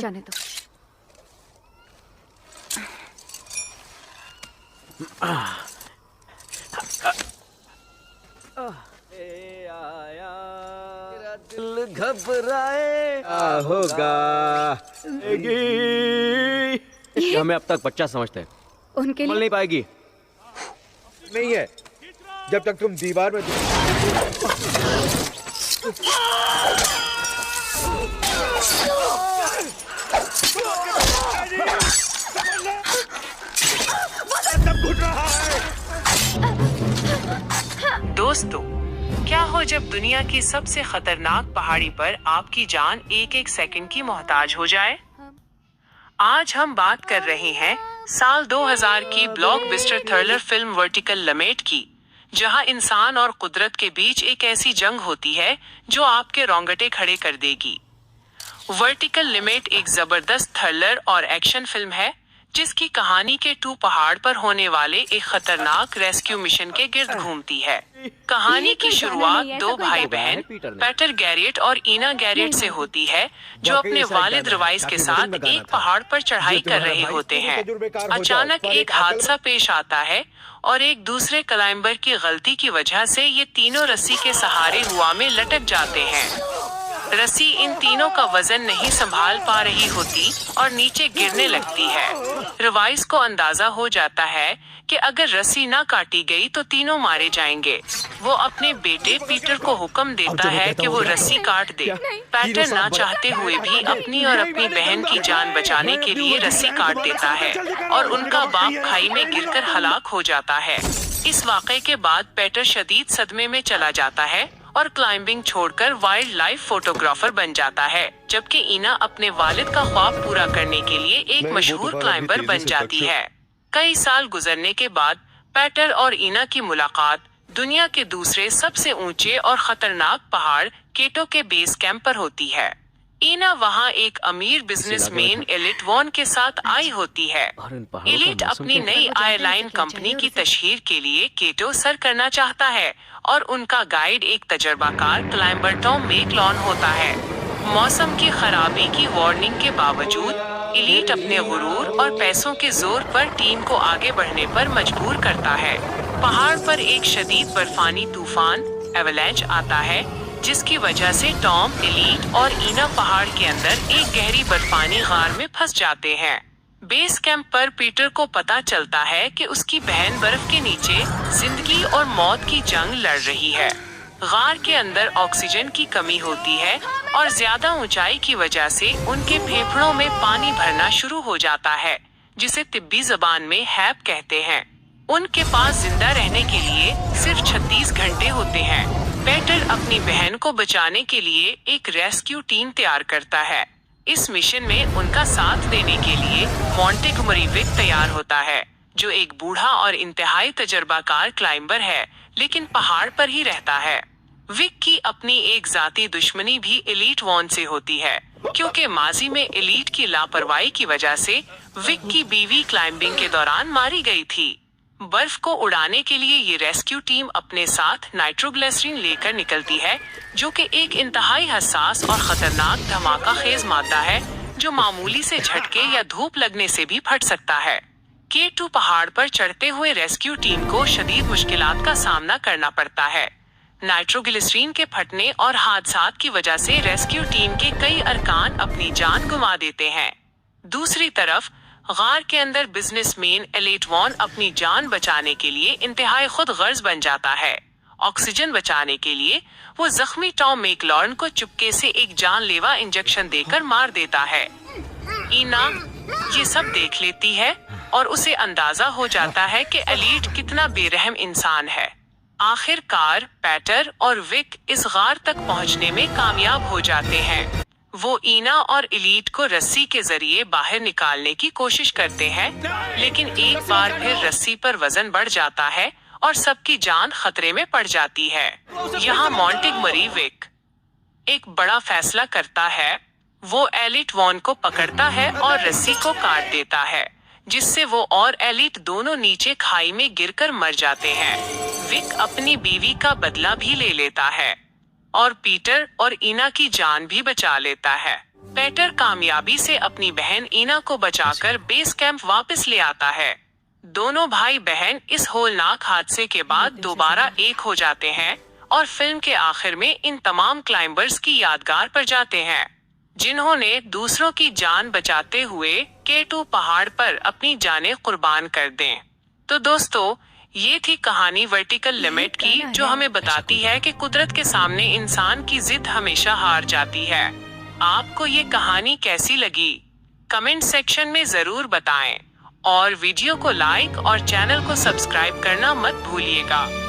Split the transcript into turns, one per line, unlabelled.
जाने दो।
दिल घबराए होगा।
हमें अब तक बच्चा समझते हैं,
उनके
बोल
लिए
नहीं पाएगी।
नहीं है जब तक तुम दीवार में
दोस्तों, क्या हो जब दुनिया की सबसे खतरनाक पहाड़ी पर आपकी जान एक एक सेकंड की मोहताज हो जाए? आज हम बात कर रहे हैं साल 2000 की blockbuster thriller film vertical limit की, जहां इंसान और कुदरत के बीच एक ऐसी जंग होती है जो आपके रोंगटे खड़े कर देगी। वर्टिकल लिमिट एक जबरदस्त थ्रिलर और एक्शन फिल्म है जिसकी कहानी के टू पहाड़ पर होने वाले एक खतरनाक रेस्क्यू मिशन के गिर्द घूमती है। कहानी की शुरुआत दो भाई बहन पीटर गैरेट और ईना गैरेट से होती है, जो अपने वालिद रवाइस के साथ एक पहाड़ पर चढ़ाई कर रहे होते हैं। अचानक एक हादसा पेश आता है और एक दूसरे क्लाइंबर की गलती की वजह से ये तीनों रस्सी के सहारे हवा में लटक जाते हैं। रस्सी इन तीनों का वजन नहीं संभाल पा रही होती और नीचे गिरने लगती है। रवाइस को अंदाजा हो जाता है कि अगर रस्सी ना काटी गई तो तीनों मारे जाएंगे। वो अपने बेटे पीटर को हुक्म देता है कि वो रस्सी काट दे। पीटर ना चाहते हुए भी अपनी और अपनी बहन की जान बचाने के लिए रस्सी काट देता है और उनका बाप खाई में गिरकर हलाक हो जाता है। इस वाक़े के बाद पीटर शदीद सदमे में चला जाता है और क्लाइंबिंग छोड़कर वाइल्ड लाइफ फोटोग्राफर बन जाता है, जबकि ईना अपने वालिद का ख्वाब पूरा करने के लिए एक मशहूर क्लाइंबर बन जाती है। कई साल गुजरने के बाद पीटर और ईना की मुलाकात दुनिया के दूसरे सबसे ऊंचे और खतरनाक पहाड़ केटो के बेस कैंप पर होती है। ईना वहां एक अमीर बिजनेसमैन एलिट वॉन के साथ आई होती है। एलिट अपनी नई एयरलाइन कंपनी की तशहीर के लिए केटो सर करना चाहता है और उनका गाइड एक तजर्बाकार क्लाइंबर टॉम मैकलॉन होता है। मौसम की खराबी की वार्निंग के बावजूद एलिट अपने गुरूर और पैसों के जोर पर टीम को आगे बढ़ने पर मजबूर करता है। पहाड़ पर एक शदीद बर्फानी तूफान एवलांच आता है, जिसकी वजह से टॉम, एलिट और ईना पहाड़ के अंदर एक गहरी बर्फानी गार में फंस जाते हैं। बेस कैंप पर पीटर को पता चलता है कि उसकी बहन बर्फ के नीचे जिंदगी और मौत की जंग लड़ रही है। गार के अंदर ऑक्सीजन की कमी होती है और ज्यादा ऊंचाई की वजह से उनके फेफड़ों में पानी भरना शुरू हो जाता है, जिसे तिब्बी जबान में हैप कहते हैं। उनके पास जिंदा रहने के लिए सिर्फ 36 घंटे होते हैं। पीटर अपनी बहन को बचाने के लिए एक रेस्क्यू टीम तैयार करता है। इस मिशन में उनका साथ देने के लिए मॉन्टेगोमरी विक तैयार होता है, जो एक बूढ़ा और इंतहाई तजर्बाकार क्लाइंबर है, लेकिन पहाड़ पर ही रहता है। विक की अपनी एक जाती दुश्मनी भी एलिट वॉन से होती है, क्योंकि माजी में एलिट की लापरवाही की वजह से विक की बीवी क्लाइंबिंग के दौरान मारी गई थी। बर्फ को उड़ाने के लिए ये रेस्क्यू टीम अपने साथ नाइट्रोग्लिसरीन लेकर निकलती है, जो कि एक इंतहाई हसास और खतरनाक धमाका खेज मादा है, जो मामूली से झटके या धूप लगने से भी फट सकता है। K2 पहाड़ पर चढ़ते हुए रेस्क्यू टीम को शदीद मुश्किलात का सामना करना पड़ता है। नाइट्रोग्लिसरीन के फटने और हादसात की वजह से रेस्क्यू टीम के कई अरकान अपनी जान गंवा देते हैं। दूसरी तरफ गार के अंदर बिजनेसमैन एलिट वॉन अपनी जान बचाने के लिए इंतहाई खुद गर्ज बन जाता है। ऑक्सीजन बचाने के लिए वो जख्मी टॉम मैकलॉन को चुपके से एक जानलेवा इंजेक्शन देकर मार देता है। ईना ये सब देख लेती है और उसे अंदाजा हो जाता है कि एलिट कितना बेरहम इंसान है। आखिरकार पीटर और विक इस गार तक पहुंचने में कामयाब हो जाते हैं। वो ईना और एलिट को रस्सी के जरिए बाहर निकालने की कोशिश करते हैं, लेकिन एक बार फिर रस्सी पर वजन बढ़ जाता है और सबकी जान खतरे में पड़ जाती है। यहाँ मॉन्टेगोमरी विक एक बड़ा फैसला करता है। वो एलिट वॉन को पकड़ता है और रस्सी को काट देता है, जिससे वो और एलिट दोनों नीचे खाई में गिरकर मर जाते हैं। विक अपनी बीवी का बदला भी ले लेता है और पीटर और ईना की जान भी बचा लेता है। पेटर कामयाबी से अपनी बहन ईना को बचाकर बेस कैंप वापस ले आता है। दोनों भाई बहन इस होलनाक हादसे के बाद दोबारा एक हो जाते हैं और फिल्म के आखिर में इन तमाम क्लाइंबर्स की यादगार पर जाते हैं जिन्होंने दूसरों की जान बचाते हुए K2 पहाड़ पर अपनी जानें कुर्बान कर दें। तो दोस्तों, ये थी कहानी वर्टिकल लिमिट की, जो हमें बताती है कि कुदरत के सामने इंसान की जिद हमेशा हार जाती है। आपको ये कहानी कैसी लगी? कमेंट सेक्शन में जरूर बताएं और वीडियो को लाइक और चैनल को सब्सक्राइब करना मत भूलिएगा।